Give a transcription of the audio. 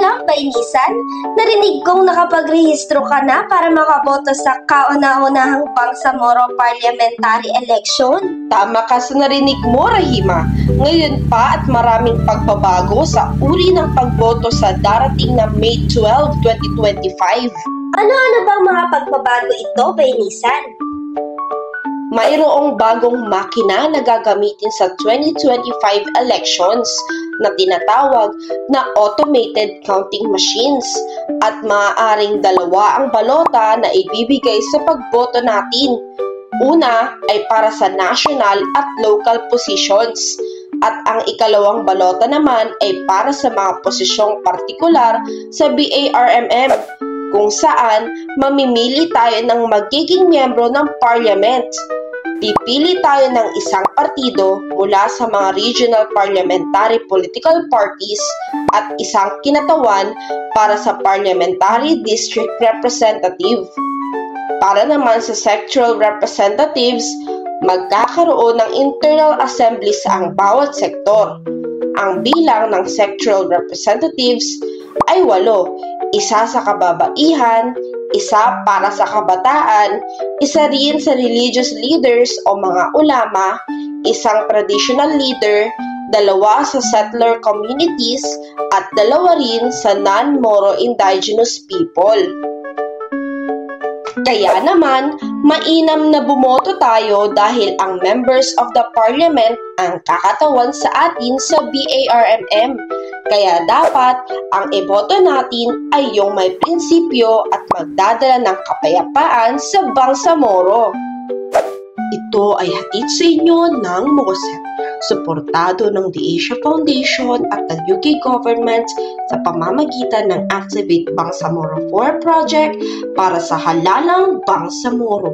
lang, Bainisan? Narinig kong nakapagrehistro ka na para makaboto sa kauna-unahang Bangsamoro Parliamentary Election. Tama ka sa narinig mo, Rahima. Ngayon pa at maraming pagbabago sa uri ng pagboto sa darating na May 12, 2025. Ano-ano bang mga pagbabago ito, Bainisan? Mayroong bagong makina na gagamitin sa 2025 elections na tinatawag na automated counting machines at maaaring dalawa ang balota na ibibigay sa pagboto natin. Una ay para sa national at local positions at ang ikalawang balota naman ay para sa mga posisyong partikular sa BARMM kung saan mamimili tayo ng magiging miyembro ng parliament. Pipili tayo ng isang partido mula sa mga regional parliamentary political parties at isang kinatawan para sa parliamentary district representative. Para naman sa sectoral representatives, magkakaroon ng internal assemblies ang bawat sektor. Ang bilang ng sectoral representatives ay 8, isa sa kababaihan, isa para sa kabataan, isa rin sa religious leaders o mga ulama, isang traditional leader, 2 sa settler communities, at 2 rin sa non-Moro indigenous people. Kaya naman, mainam na bumoto tayo dahil ang members of the parliament ang kakatawan sa atin sa BARMM. Kaya dapat ang iboto natin ay yung may prinsipyo at magdadala ng kapayapaan sa Bangsamoro. Ito ay hatid sa inyo ng MOSEP, suportado ng The Asia Foundation at ng UK government sa pamamagitan ng Activate Bangsamoro 4 project para sa halalang Bangsamoro.